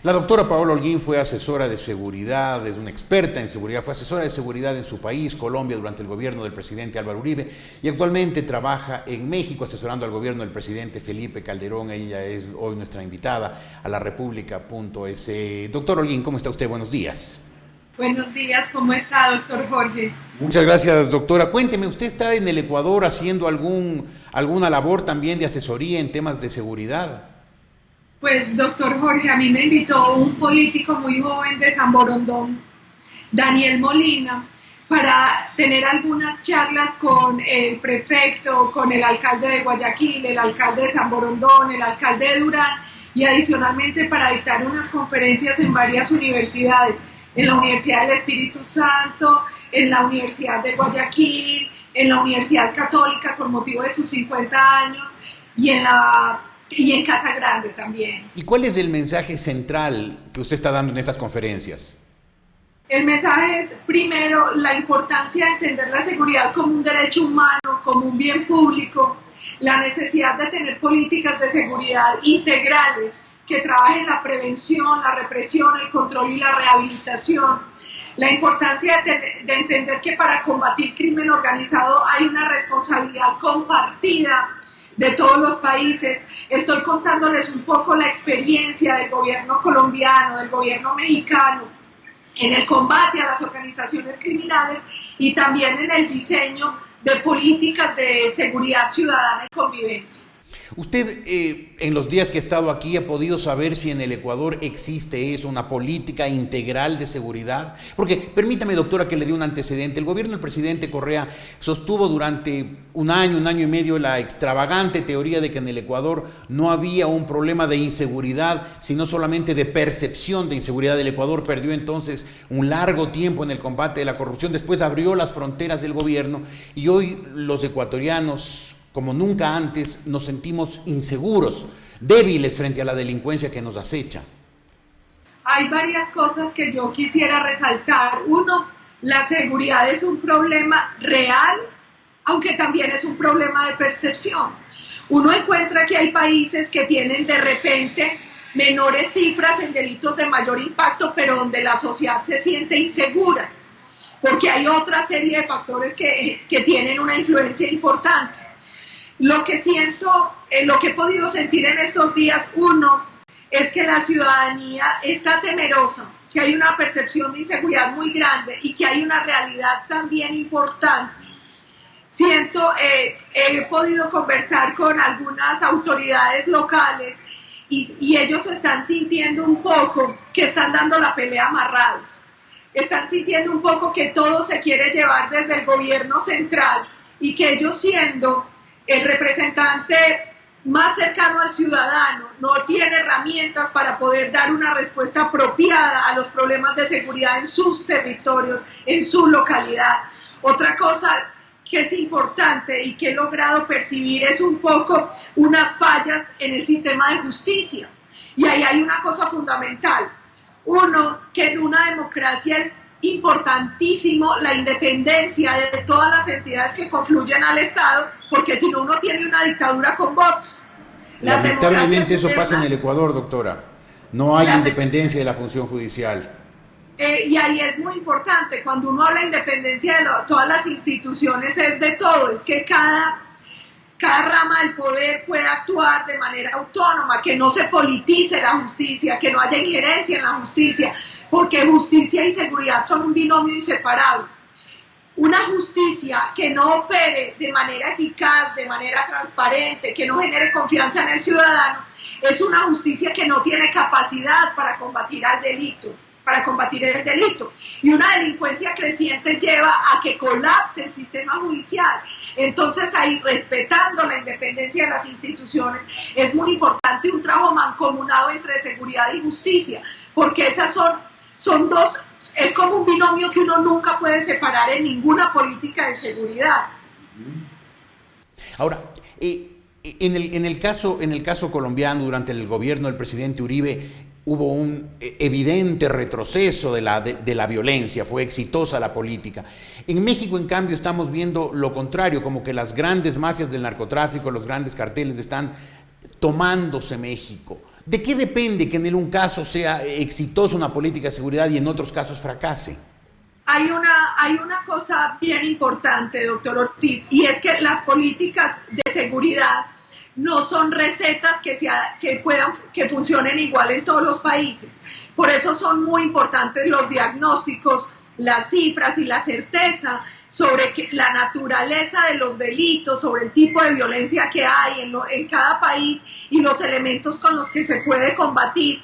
La doctora Paola Holguín fue asesora de seguridad, es una experta en seguridad, fue asesora de seguridad en su país, Colombia, durante el gobierno del presidente Álvaro Uribe, y actualmente trabaja en México asesorando al gobierno del presidente Felipe Calderón. Ella es hoy nuestra invitada a la República.es. Doctor Holguín, ¿cómo está usted? Buenos días. Buenos días, ¿cómo está, doctor Jorge? Muchas gracias, doctora. Cuénteme, ¿usted está en el Ecuador haciendo alguna labor también de asesoría en temas de seguridad? Pues, doctor Jorge, a mí me invitó un político muy joven de San Borondón, Daniel Molina, para tener algunas charlas con el prefecto, con el alcalde de Guayaquil, el alcalde de San Borondón, el alcalde de Durán, y adicionalmente para dictar unas conferencias en varias universidades, en la Universidad del Espíritu Santo, en la Universidad de Guayaquil, en la Universidad Católica con motivo de sus 50 años y en Casa Grande también. ¿Y cuál es el mensaje central que usted está dando en estas conferencias? El mensaje es, primero, la importancia de entender la seguridad como un derecho humano, como un bien público, la necesidad de tener políticas de seguridad integrales que trabajen la prevención, la represión, el control y la rehabilitación, la importancia de entender que para combatir crimen organizado hay una responsabilidad compartida de todos los países. Estoy contándoles un poco la experiencia del gobierno colombiano, del gobierno mexicano, en el combate a las organizaciones criminales y también en el diseño de políticas de seguridad ciudadana y convivencia. Usted, en los días que ha estado aquí, ¿ha podido saber si en el Ecuador existe eso, una política integral de seguridad? Porque, permítame, doctora, que le dé un antecedente. El gobierno del presidente Correa sostuvo durante un año y medio, la extravagante teoría de que en el Ecuador no había un problema de inseguridad, sino solamente de percepción de inseguridad. El Ecuador perdió entonces un largo tiempo en el combate de la corrupción, después abrió las fronteras del gobierno y hoy los ecuatorianos, como nunca antes, nos sentimos inseguros, débiles frente a la delincuencia que nos acecha. Hay varias cosas que yo quisiera resaltar. Uno, la seguridad es un problema real, aunque también es un problema de percepción. Uno encuentra que hay países que tienen de repente menores cifras en delitos de mayor impacto, pero donde la sociedad se siente insegura, porque hay otra serie de factores que tienen una influencia importante. Lo que siento, lo que he podido sentir en estos días, uno, es que la ciudadanía está temerosa, que hay una percepción de inseguridad muy grande y que hay una realidad también importante. Siento, he podido conversar con algunas autoridades locales y ellos están sintiendo un poco que están dando la pelea amarrados. Están sintiendo un poco que todo se quiere llevar desde el gobierno central y que ellos, siendo el representante más cercano al ciudadano, no tiene herramientas para poder dar una respuesta apropiada a los problemas de seguridad en sus territorios, en su localidad. Otra cosa que es importante y que he logrado percibir es un poco unas fallas en el sistema de justicia. Y ahí hay una cosa fundamental. Uno, que en una democracia es importantísimo la independencia de todas las entidades que confluyen al Estado, porque si no, uno tiene una dictadura con votos. Lamentablemente eso pasa en el Ecuador, doctora. No hay independencia de la función judicial. Y ahí es muy importante, cuando uno habla de independencia de todas las instituciones, es de todo, es que cada rama del poder puede actuar de manera autónoma, que no se politice la justicia, que no haya injerencia en la justicia, porque justicia y seguridad son un binomio inseparable. Una justicia que no opere de manera eficaz, de manera transparente, que no genere confianza en el ciudadano, es una justicia que no tiene capacidad para combatir el delito. Y una delincuencia creciente lleva a que colapse el sistema judicial. Entonces, ahí, respetando la independencia de las instituciones, es muy importante un trabajo mancomunado entre seguridad y justicia, porque esas son dos, es como un binomio que uno nunca puede separar en ninguna política de seguridad. Ahora, en el caso colombiano, durante el gobierno del presidente Uribe, hubo un evidente retroceso de la violencia, fue exitosa la política. En México, en cambio, estamos viendo lo contrario, como que las grandes mafias del narcotráfico, los grandes carteles están tomándose México. ¿De qué depende que en un caso sea exitosa una política de seguridad y en otros casos fracase? Hay una cosa bien importante, doctor Ortiz, y es que las políticas de seguridad no son recetas que funcionen igual en todos los países. Por eso son muy importantes los diagnósticos, las cifras y la certeza sobre la naturaleza de los delitos, sobre el tipo de violencia que hay en cada país y los elementos con los que se puede combatir.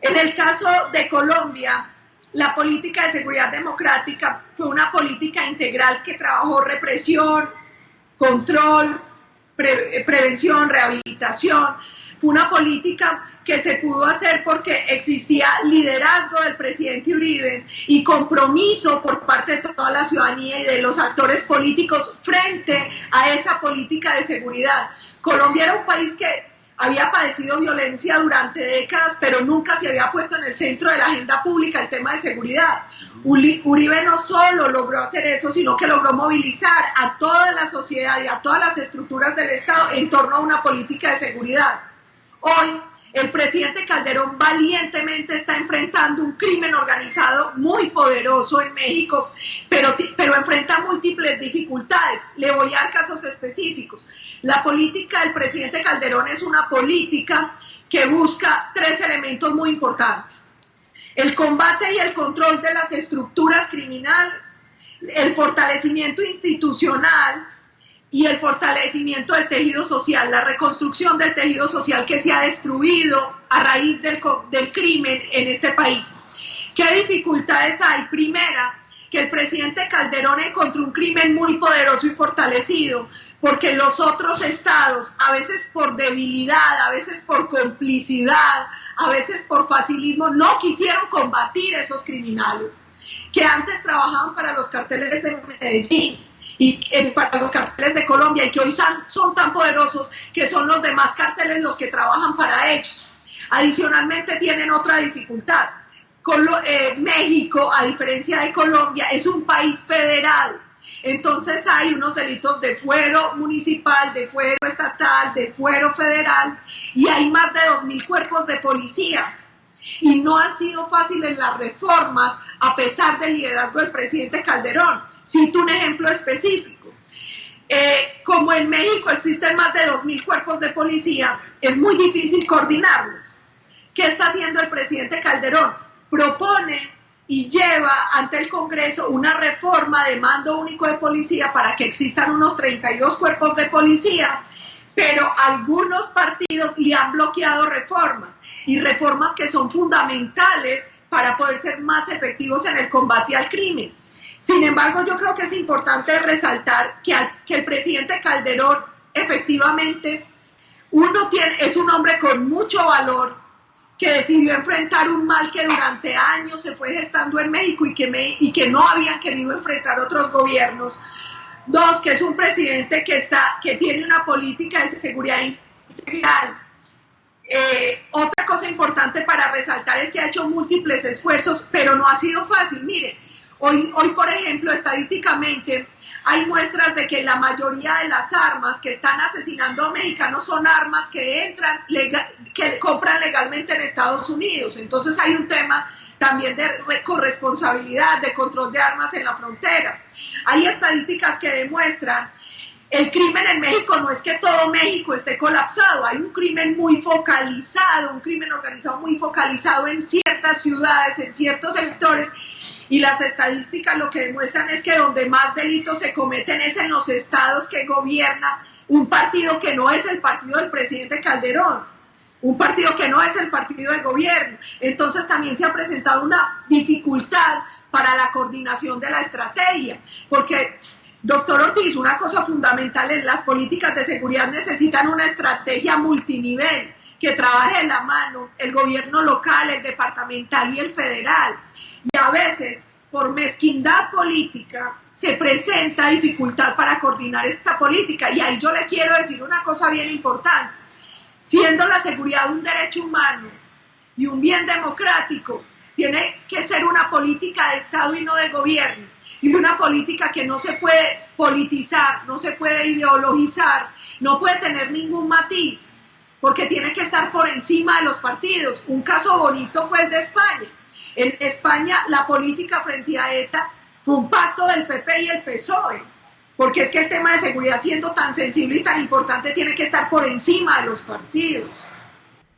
En el caso de Colombia, la política de seguridad democrática fue una política integral que trabajó represión, control, prevención, rehabilitación. Fue una política que se pudo hacer porque existía liderazgo del presidente Uribe y compromiso por parte de toda la ciudadanía y de los actores políticos frente a esa política de seguridad. Colombia era un país que había padecido violencia durante décadas, pero nunca se había puesto en el centro de la agenda pública el tema de seguridad. Uribe no solo logró hacer eso, sino que logró movilizar a toda la sociedad y a todas las estructuras del Estado en torno a una política de seguridad. Hoy, el presidente Calderón valientemente está enfrentando un crimen organizado muy poderoso en México, pero enfrenta múltiples dificultades. Le voy a dar casos específicos. La política del presidente Calderón es una política que busca tres elementos muy importantes: el combate y el control de las estructuras criminales, el fortalecimiento institucional y el fortalecimiento del tejido social, la reconstrucción del tejido social que se ha destruido a raíz del crimen en este país. ¿Qué dificultades hay? Primera, que el presidente Calderón encontró un crimen muy poderoso y fortalecido, porque los otros estados, a veces por debilidad, a veces por complicidad, a veces por facilismo, no quisieron combatir esos criminales que antes trabajaban para los carteles de Medellín y para los carteles de Colombia, y que hoy son tan poderosos que son los demás carteles los que trabajan para ellos. Adicionalmente tienen otra dificultad. México, a diferencia de Colombia, es un país federal. Entonces hay unos delitos de fuero municipal, de fuero estatal, de fuero federal, y hay más de 2.000 cuerpos de policía. Y no han sido fáciles las reformas a pesar del liderazgo del presidente Calderón. Cito un ejemplo específico. Como en México existen más de 2.000 cuerpos de policía, es muy difícil coordinarlos. ¿Qué está haciendo el presidente Calderón? Propone y lleva ante el Congreso una reforma de mando único de policía para que existan unos 32 cuerpos de policía, pero algunos partidos le han bloqueado reformas, y reformas que son fundamentales para poder ser más efectivos en el combate al crimen. Sin embargo, yo creo que es importante resaltar que el presidente Calderón efectivamente es un hombre con mucho valor, que decidió enfrentar un mal que durante años se fue gestando en México y que no habían querido enfrentar otros gobiernos. Dos, que es un presidente que tiene una política de seguridad integral. Otra cosa importante para resaltar es que ha hecho múltiples esfuerzos, pero no ha sido fácil. Mire, hoy por ejemplo, estadísticamente hay muestras de que la mayoría de las armas que están asesinando a mexicanos son armas que compran legalmente en Estados Unidos. Entonces hay un tema también de corresponsabilidad, de control de armas en la frontera. Hay estadísticas que demuestran el crimen en México. No es que todo México esté colapsado, hay un crimen muy focalizado, un crimen organizado muy focalizado en ciertas ciudades, en ciertos sectores, y las estadísticas lo que demuestran es que donde más delitos se cometen es en los estados que gobierna un partido que no es el partido del presidente Calderón, un partido que no es el partido del gobierno. Entonces también se ha presentado una dificultad para la coordinación de la estrategia, porque, doctor Ortiz, una cosa fundamental es las políticas de seguridad necesitan una estrategia multinivel que trabaje de la mano el gobierno local, el departamental y el federal. Y a veces, por mezquindad política, se presenta dificultad para coordinar esta política. Y ahí yo le quiero decir una cosa bien importante. Siendo la seguridad un derecho humano y un bien democrático, tiene que ser una política de Estado y no de gobierno. Y una política que no se puede politizar, no se puede ideologizar, no puede tener ningún matiz. porque tiene que estar por encima de los partidos. Un caso bonito fue el de España. En España la política frente a ETA fue un pacto del PP y el PSOE, porque es que el tema de seguridad, siendo tan sensible y tan importante, tiene que estar por encima de los partidos.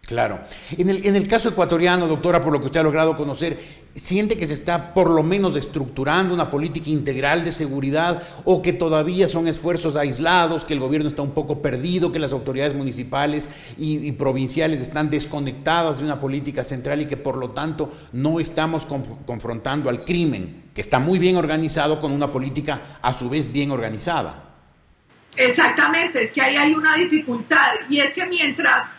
Claro. En el caso ecuatoriano, doctora, por lo que usted ha logrado conocer, ¿siente que se está por lo menos estructurando una política integral de seguridad o que todavía son esfuerzos aislados, que el gobierno está un poco perdido, que las autoridades municipales y provinciales están desconectadas de una política central y que por lo tanto no estamos confrontando al crimen, que está muy bien organizado, con una política a su vez bien organizada? Exactamente, es que ahí hay una dificultad, y es que mientras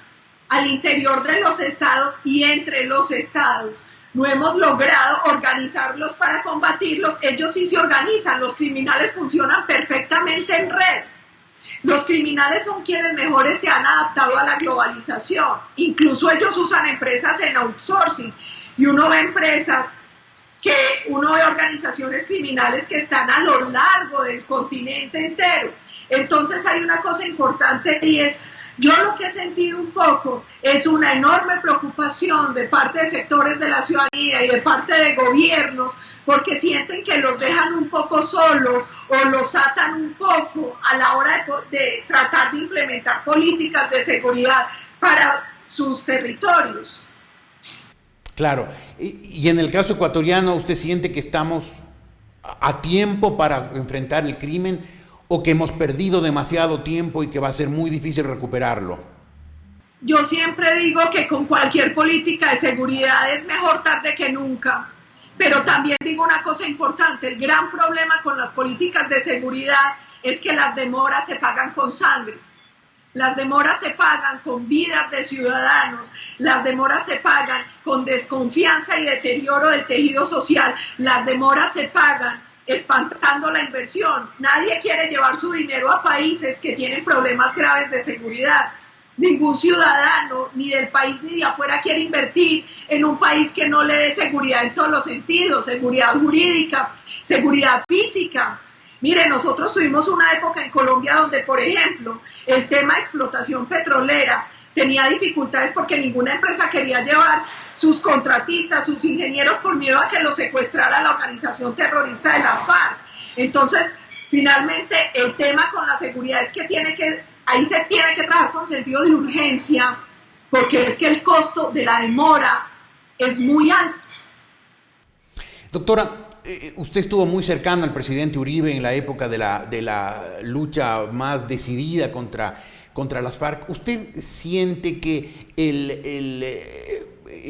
al interior de los estados y entre los estados no hemos logrado organizarlos para combatirlos, ellos sí se organizan. Los criminales funcionan perfectamente en red. Los criminales son quienes mejores se han adaptado a la globalización. Incluso ellos usan empresas en outsourcing, y uno ve organizaciones criminales que están a lo largo del continente entero. Entonces hay una cosa importante, y es, yo lo que he sentido un poco es una enorme preocupación de parte de sectores de la ciudadanía y de parte de gobiernos, porque sienten que los dejan un poco solos o los atan un poco a la hora de tratar de implementar políticas de seguridad para sus territorios. Claro. Y en el caso ecuatoriano, ¿usted siente que estamos a tiempo para enfrentar el crimen, o que hemos perdido demasiado tiempo y que va a ser muy difícil recuperarlo? Yo siempre digo que con cualquier política de seguridad es mejor tarde que nunca, pero también digo una cosa importante: el gran problema con las políticas de seguridad es que las demoras se pagan con sangre, las demoras se pagan con vidas de ciudadanos, las demoras se pagan con desconfianza y deterioro del tejido social, las demoras se pagan espantando la inversión. Nadie quiere llevar su dinero a países que tienen problemas graves de seguridad. Ningún ciudadano, ni del país ni de afuera, quiere invertir en un país que no le dé seguridad en todos los sentidos: seguridad jurídica, seguridad física. Mire, nosotros tuvimos una época en Colombia donde, por ejemplo, el tema de explotación petrolera tenía dificultades porque ninguna empresa quería llevar sus contratistas, sus ingenieros, por miedo a que los secuestrara la organización terrorista de las FARC. Entonces, finalmente, el tema con la seguridad es que ahí se tiene que trabajar con sentido de urgencia, porque es que el costo de la demora es muy alto. Doctora, usted estuvo muy cercano al presidente Uribe en la época de la lucha más decidida contra las FARC. ¿Usted siente que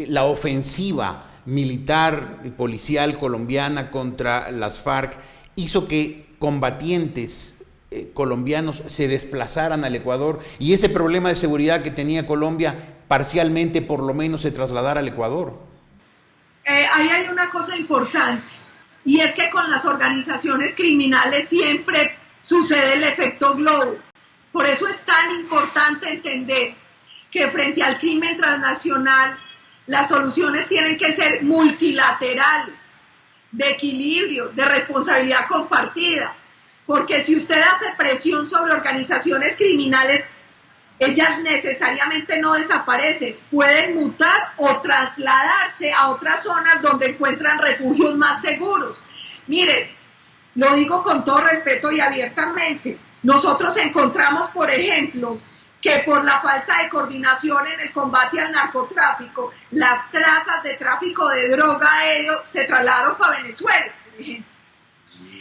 la ofensiva militar y policial colombiana contra las FARC hizo que combatientes colombianos se desplazaran al Ecuador y ese problema de seguridad que tenía Colombia parcialmente por lo menos se trasladara al Ecuador? Ahí hay una cosa importante, y es que con las organizaciones criminales siempre sucede el efecto globo. Por eso es tan importante entender que frente al crimen transnacional las soluciones tienen que ser multilaterales, de equilibrio, de responsabilidad compartida, porque si usted hace presión sobre organizaciones criminales, ellas necesariamente no desaparecen, pueden mutar o trasladarse a otras zonas donde encuentran refugios más seguros. Miren, lo digo con todo respeto y abiertamente, nosotros encontramos, por ejemplo, que por la falta de coordinación en el combate al narcotráfico, las trazas de tráfico de droga aéreo se trasladaron para Venezuela, por ejemplo.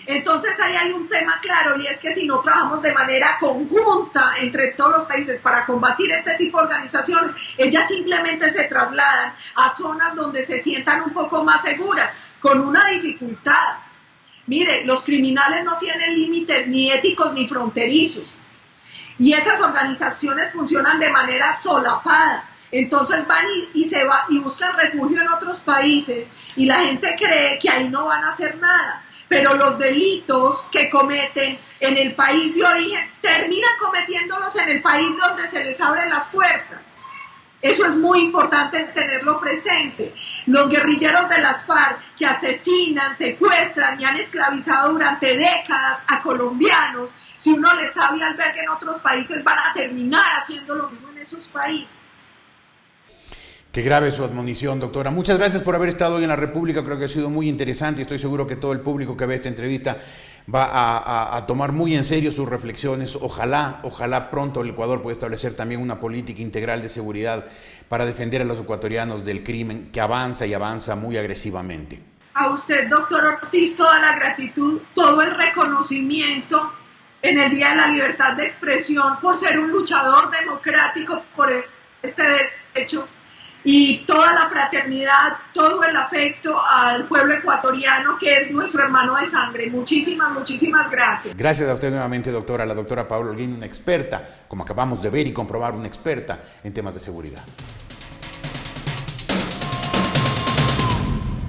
Entonces ahí hay un tema claro, y es que si no trabajamos de manera conjunta entre todos los países para combatir este tipo de organizaciones, ellas simplemente se trasladan a zonas donde se sientan un poco más seguras, con una dificultad. Mire, los criminales no tienen límites ni éticos ni fronterizos, y esas organizaciones funcionan de manera solapada. Entonces van y buscan refugio en otros países, y la gente cree que ahí no van a hacer nada. Pero los delitos que cometen en el país de origen terminan cometiéndolos en el país donde se les abren las puertas. Eso es muy importante tenerlo presente. Los guerrilleros de las FARC que asesinan, secuestran y han esclavizado durante décadas a colombianos, si uno les sabe albergue en otros países, van a terminar haciendo lo mismo en esos países. Qué grave su admonición, doctora. Muchas gracias por haber estado hoy en la República. Creo que ha sido muy interesante y estoy seguro que todo el público que ve esta entrevista va a tomar muy en serio sus reflexiones. Ojalá pronto el Ecuador pueda establecer también una política integral de seguridad para defender a los ecuatorianos del crimen que avanza y avanza muy agresivamente. A usted, doctor Ortiz, toda la gratitud, todo el reconocimiento en el Día de la Libertad de Expresión por ser un luchador democrático por este derecho, y toda la fraternidad, todo el afecto al pueblo ecuatoriano que es nuestro hermano de sangre. Muchísimas gracias. Gracias a usted nuevamente, doctora. La doctora Paola Holguín, una experta, como acabamos de ver y comprobar, una experta en temas de seguridad.